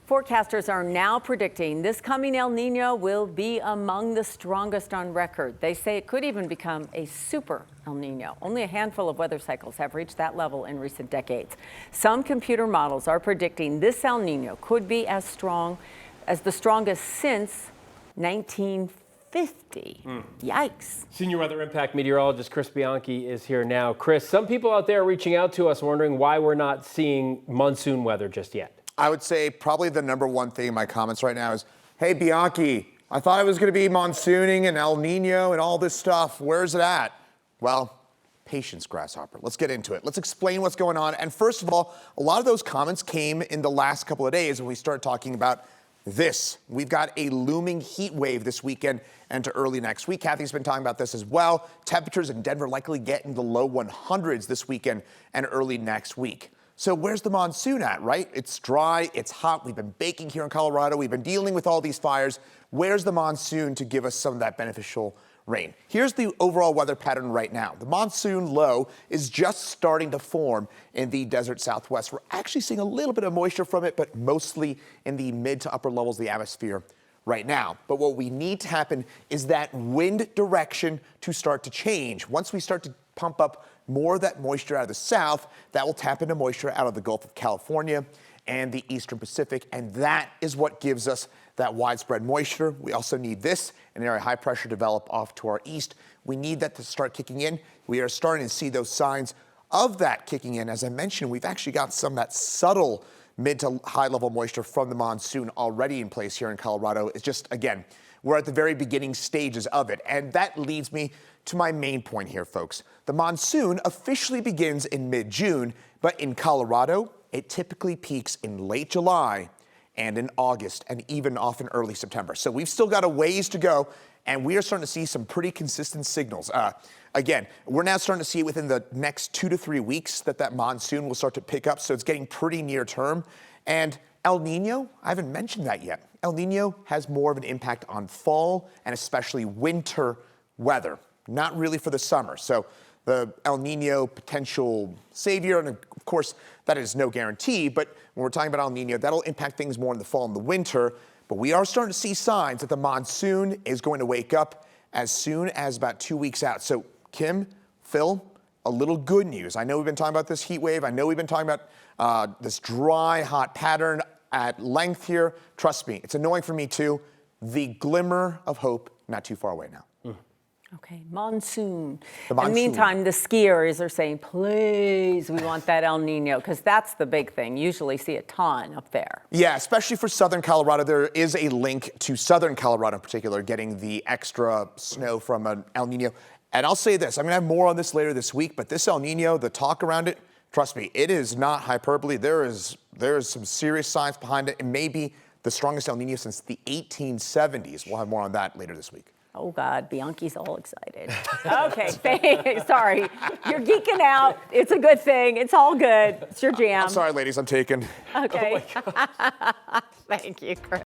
Forecasters are now predicting this coming El Nino will be among the strongest on record. They say it could even become a super El Nino. Only a handful of weather cycles have reached that level in recent decades. Some computer models are predicting this El Nino could be as strong as the strongest since 1950. Yikes. Senior weather impact meteorologist Chris Bianchi is here now. Chris, some people out there are reaching out to us wondering why we're not seeing monsoon weather just yet. I would say probably the number one thing in my comments right now is, hey, Bianchi, I thought it was going to be monsooning and El Nino and all this stuff. Where's it at? Well, patience, Grasshopper. Let's get into it. Let's explain what's going on. And first of all, a lot of those comments came in the last couple of days when we started talking about this. We've got a looming heat wave this weekend and to early next week. Kathy's been talking about this as well. Temperatures in Denver likely get in the low 100s this weekend and early next week. So where's the monsoon at, right? It's dry, it's hot. We've been baking here in Colorado. We've been dealing with all these fires. Where's the monsoon to give us some of that beneficial rain? Here's the overall weather pattern right now. The monsoon low is just starting to form in the desert Southwest. We're actually seeing a little bit of moisture from it, but mostly in the mid to upper levels of the atmosphere right now. But what we need to happen is that wind direction to start to change. Once we start to pump up more of that moisture out of the south, that will tap into moisture out of the Gulf of California and the Eastern Pacific, and that is what gives us that widespread moisture. We also need this, an area of high pressure develop off to our east. We need that to start kicking in. We are starting to see those signs of that kicking in. As I mentioned, we've actually got some of that subtle mid to high level moisture from the monsoon already in place here in Colorado. It's just, again, we're at the very beginning stages of it. And that leads me to my main point here, folks. The monsoon officially begins in mid-June, but in Colorado, it typically peaks in late July and in August and even often early September. So we've still got a ways to go, and we are starting to see some pretty consistent signals. Again, we're now starting to see within the next 2 to 3 weeks that monsoon will start to pick up, so it's getting pretty near term. And El Nino, I haven't mentioned that yet. El Nino has more of an impact on fall and especially winter weather, not really for the summer. So the El Nino potential savior, and of course, that is no guarantee, but when we're talking about El Nino, that'll impact things more in the fall and the winter. But we are starting to see signs that the monsoon is going to wake up as soon as about 2 weeks out. So Kim, Phil, a little good news. I know we've been talking about this heat wave. I know we've been talking about this dry, hot pattern at length here. Trust me, it's annoying for me too. The glimmer of hope not too far away now. Okay, monsoon. The monsoon. In the meantime, the skiers are saying, please, we want that El Nino, because that's the big thing. Usually see a ton up there. Yeah, especially for southern Colorado. There is a link to southern Colorado in particular, getting the extra snow from an El Nino. And I'll say this, I'm gonna have more on this later this week, but this El Nino, the talk around it, trust me, it is not hyperbole. There is some serious science behind it. It may be the strongest El Nino since the 1870s. We'll have more on that later this week. Oh, God, Bianchi's all excited. Okay, thanks. Sorry. You're geeking out. It's a good thing. It's all good. It's your jam. I'm sorry, ladies, I'm taken. Okay. Thank you, Chris.